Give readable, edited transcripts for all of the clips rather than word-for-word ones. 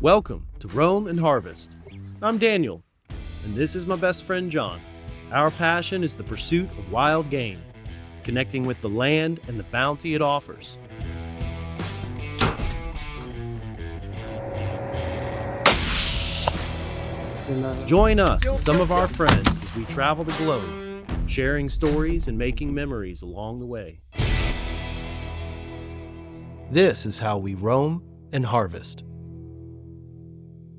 Welcome to Roam and Harvest. I'm Daniel, and this is my best friend John. Our passion is the pursuit of wild game, connecting with the land and the bounty it offers. Join us and some of our friends as we travel the globe, sharing stories and making memories along the way. This is how we roam and harvest.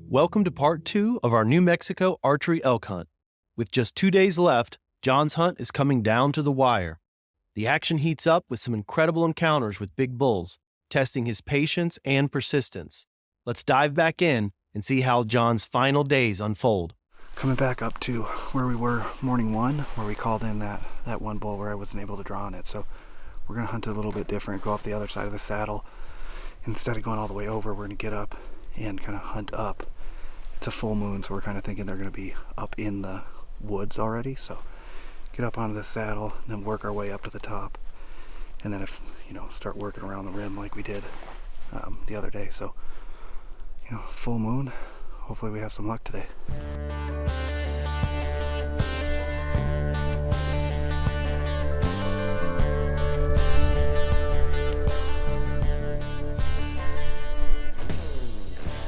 Welcome to part 2 of our New Mexico archery elk hunt. With just 2 days left, John's hunt is coming down to the wire. The action heats up with some incredible encounters with big bulls, testing his patience and persistence. Let's dive back in and see how John's final days unfold. Coming back up to where we were morning one, where we called in that one bull where I wasn't able to draw on it. So we're going to hunt a little bit different, go up the other side of the saddle. Instead of going all the way over, we're going to get up and kind of hunt up. It's a full moon, so we're kind of thinking they're going to be up in the woods already. So get up onto the saddle, and then work our way up to the top. And then start working around the rim like we did the other day. So, full moon. Hopefully we have some luck today.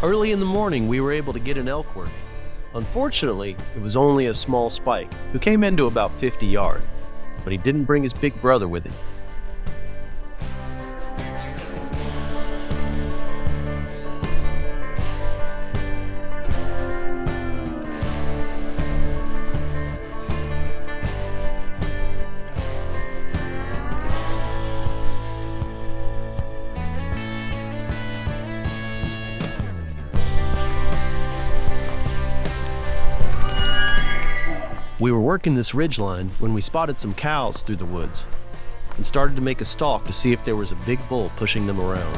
Early in the morning, we were able to get an elk working. Unfortunately, it was only a small spike, who came into about 50 yards, but he didn't bring his big brother with him. We were working this ridgeline when we spotted some cows through the woods and started to make a stalk to see if there was a big bull pushing them around.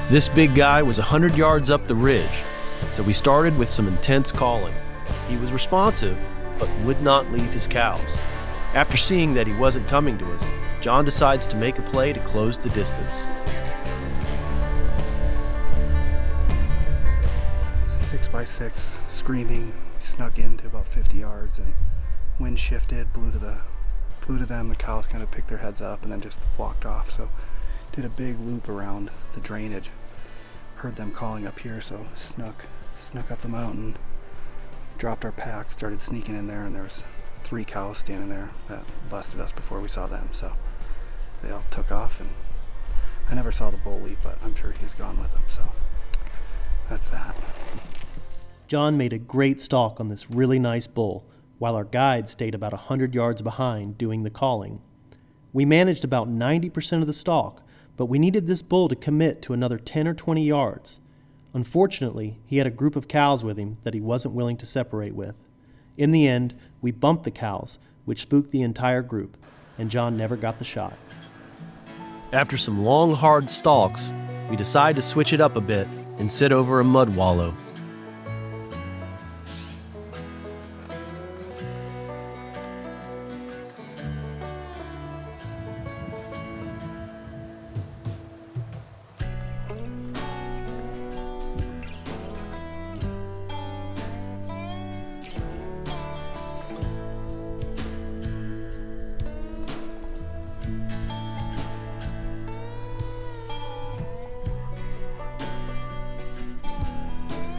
This big guy was 100 yards up the ridge, so we started with some intense calling. He was responsive, but would not leave his cows. After seeing that he wasn't coming to us, John decides to make a play to close the distance. 6x6 screaming, snuck into about 50 yards, and wind shifted, blew to them. The cows kind of picked their heads up and then just walked off. So did a big loop around the drainage. Heard them calling up here, so snuck up the mountain, dropped our pack, started sneaking in there, and there was 3 cows standing there that busted us before we saw them. So they all took off, and I never saw the bull leap, but I'm sure he's gone with them. So that's that. John made a great stalk on this really nice bull, while our guide stayed about 100 yards behind doing the calling. We managed about 90% of the stalk, but we needed this bull to commit to another 10 or 20 yards. Unfortunately, he had a group of cows with him that he wasn't willing to separate with. In the end, we bumped the cows, which spooked the entire group, and John never got the shot. After some long, hard stalks, we decided to switch it up a bit and sit over a mud wallow.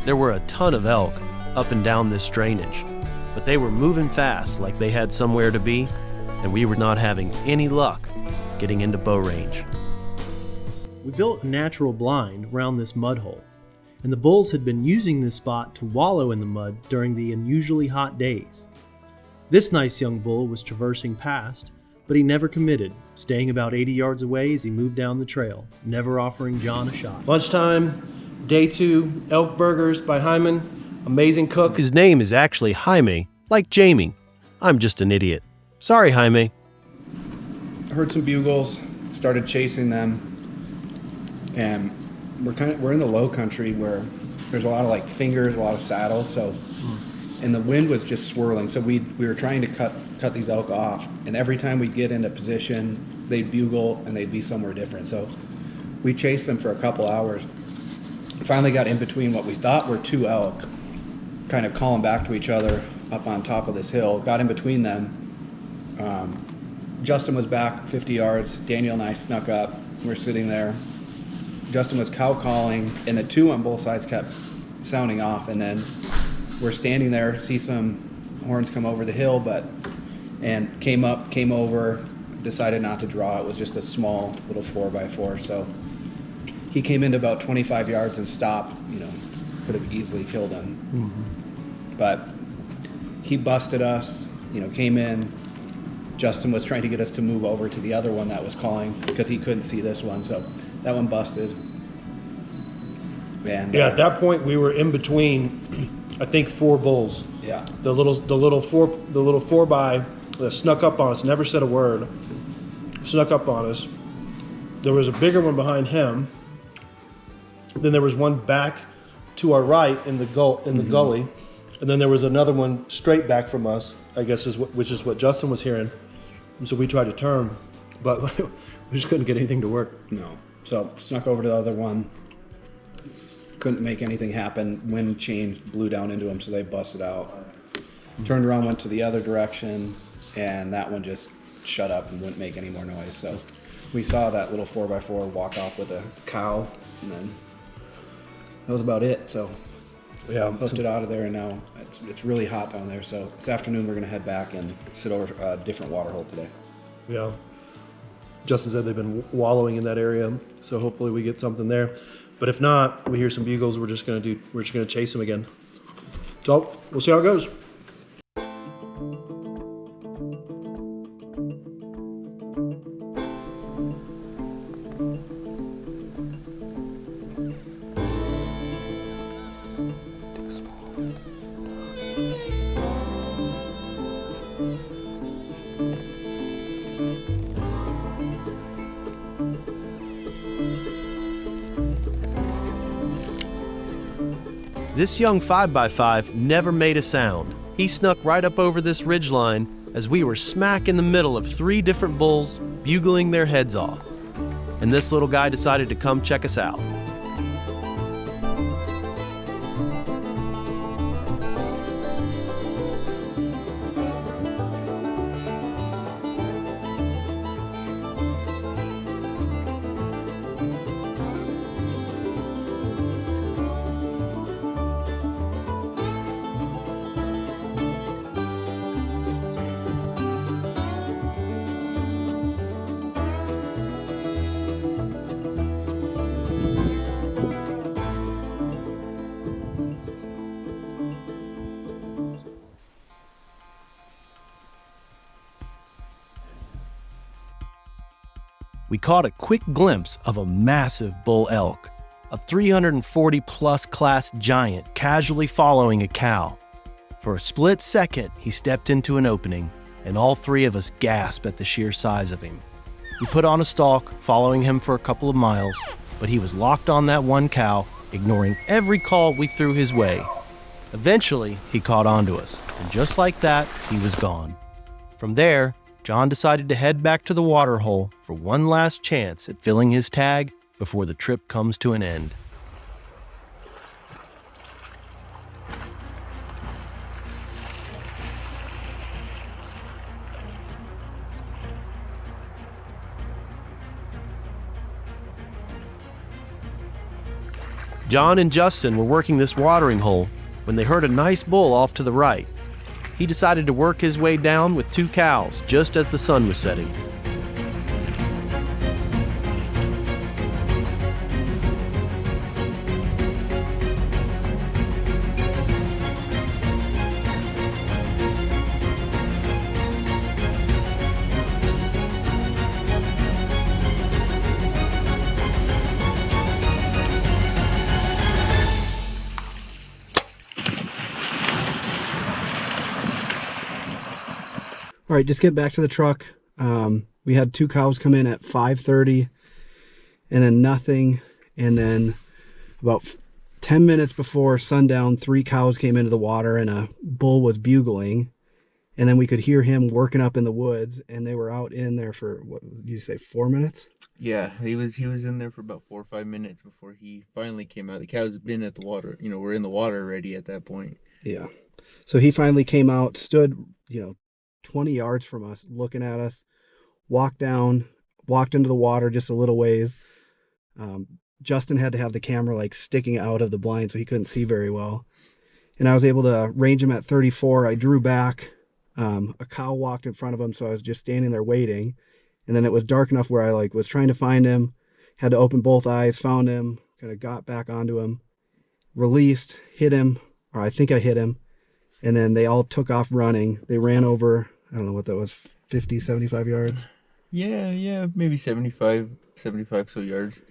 There were a ton of elk up and down this drainage, but they were moving fast like they had somewhere to be, and we were not having any luck getting into bow range. We built a natural blind around this mud hole, and the bulls had been using this spot to wallow in the mud during the unusually hot days. This nice young bull was traversing past, but he never committed, staying about 80 yards away as he moved down the trail, never offering John a shot. Lunchtime, day 2, elk burgers by Hyman, amazing cook. His name is actually Jaime, like Jamie. I'm just an idiot. Sorry, Jaime. heard some bugles, started chasing them, and we're in the low country where there's a lot of like fingers, a lot of saddles, so and the wind was just swirling, so we were trying to cut these elk off, and every time we get into position, they'd bugle and they'd be somewhere different. So we chased them for a couple hours. Finally got in between what we thought were two elk, kind of calling back to each other up on top of this hill. Got in between them. Justin was back 50 yards. Daniel and I snuck up. We're sitting there. Justin was cow calling, and the two on both sides kept sounding off. And then we're standing there, see some horns come over the hill, and came over, decided not to draw. It was just a small little 4x4. So he came into about 25 yards and stopped. Could have easily killed him. But he busted us, came in. Justin was trying to get us to move over to the other one that was calling because he couldn't see this one, so that one busted. And at that point we were in between, I think, 4 bulls. Yeah. The little 4 by that snuck up on us, never said a word. Snuck up on us. There was a bigger one behind him. Then there was one back to our right in the gully, and then there was another one straight back from us, I guess, which is what Justin was hearing. And so we tried to turn, but we just couldn't get anything to work. No. So snuck over to the other one. Couldn't make anything happen. Wind changed, blew down into them, so they busted out. Turned around, went to the other direction, and that one just shut up and wouldn't make any more noise. So we saw that little 4x4 walk off with a cow, and then that was about it. So Yeah, pushed it out of there, and now it's really hot down there. So this afternoon we're going to head back and sit over a different water hole today. yeah. Justin said they've been wallowing in that area, so hopefully we get something there. But if not, we hear some bugles. We're just gonna chase them again. So we'll see how it goes. This young 5x5 never made a sound. He snuck right up over this ridgeline as we were smack in the middle of 3 different bulls bugling their heads off. And this little guy decided to come check us out. We caught a quick glimpse of a massive bull elk, a 340-plus class giant casually following a cow. For a split second, he stepped into an opening, and all 3 of us gasped at the sheer size of him. We put on a stalk, following him for a couple of miles, but he was locked on that one cow, ignoring every call we threw his way. Eventually, he caught on to us, and just like that, he was gone. From there, John decided to head back to the water hole for one last chance at filling his tag before the trip comes to an end. John and Justin were working this watering hole when they heard a nice bull off to the right. He decided to work his way down with 2 cows just as the sun was setting. All right, just get back to the truck. We had 2 cows come in at 5:30 and then nothing. And then about 10 minutes before sundown, 3 cows came into the water and a bull was bugling. And then we could hear him working up in the woods, and they were out in there for, what did you say, 4 minutes? Yeah, he was in there for about 4 or 5 minutes before he finally came out. The cows had been at the water, were in the water already at that point. Yeah. So he finally came out, stood, 20 yards from us, looking at us, walked down, walked into the water just a little ways. Justin had to have the camera like sticking out of the blind so he couldn't see very well. And I was able to range him at 34. I drew back. A cow walked in front of him, so I was just standing there waiting. And then it was dark enough where I was trying to find him, had to open both eyes, found him, kind of got back onto him, released, hit him, or I think I hit him. And then they all took off running. They ran over, I don't know what that was, 50, 75 yards. Yeah, maybe 75 so yards.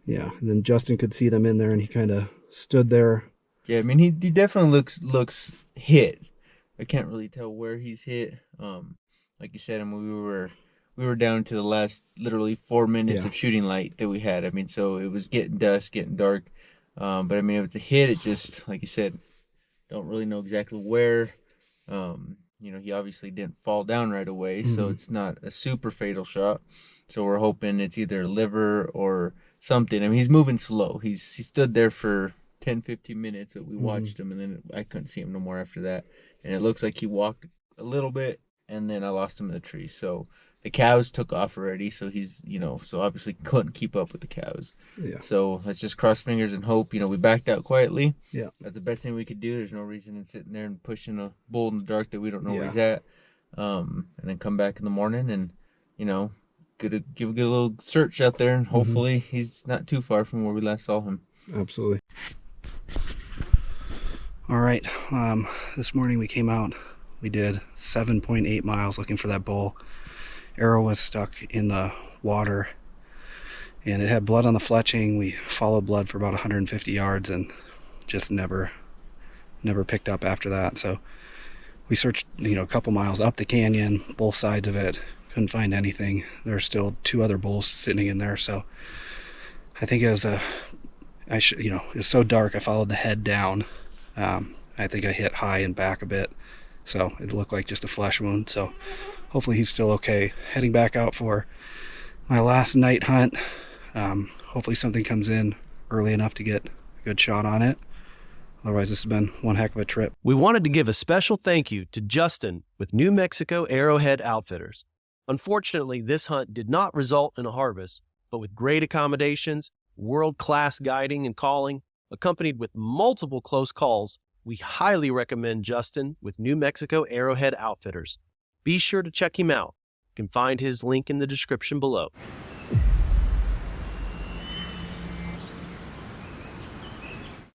Yeah, and then Justin could see them in there, and he kind of stood there. Yeah, I mean, he definitely looks hit. I can't really tell where he's hit. Like you said, I mean, we were down to the last literally 4 minutes of shooting light that we had. I mean, so it was getting dusk, getting dark. But I mean, if it's a hit, it just, like you said, don't really know exactly where. He obviously didn't fall down right away, so it's not a super fatal shot. So we're hoping it's either liver or something. I mean, he's moving slow. He stood there for 10, 15 minutes that we watched him, and then I couldn't see him no more after that. And it looks like he walked a little bit, and then I lost him in the tree. So the cows took off already, so he's, so obviously couldn't keep up with the cows. Yeah. So let's just cross fingers and hope. We backed out quietly. Yeah. That's the best thing we could do. There's no reason in sitting there and pushing a bull in the dark that we don't know where he's at. And then come back in the morning and, give a good little search out there, and hopefully he's not too far from where we last saw him. Absolutely. All right. This morning we came out. We did 7.8 miles looking for that bull. Arrow was stuck in the water, and it had blood on the fletching. We followed blood for about 150 yards and just never picked up after that. So we searched, a couple miles up the canyon, both sides of it. Couldn't find anything. There's still 2 other bulls sitting in there. So I think it was it was so dark. I followed the head down. I think I hit high and back a bit, so it looked like just a flesh wound. So hopefully he's still okay. Heading back out for my last night hunt. Hopefully something comes in early enough to get a good shot on it. Otherwise, this has been one heck of a trip. We wanted to give a special thank you to Justin with New Mexico Arrowhead Outfitters. Unfortunately, this hunt did not result in a harvest, but with great accommodations, world-class guiding and calling, accompanied with multiple close calls, we highly recommend Justin with New Mexico Arrowhead Outfitters. Be sure to check him out. You can find his link in the description below.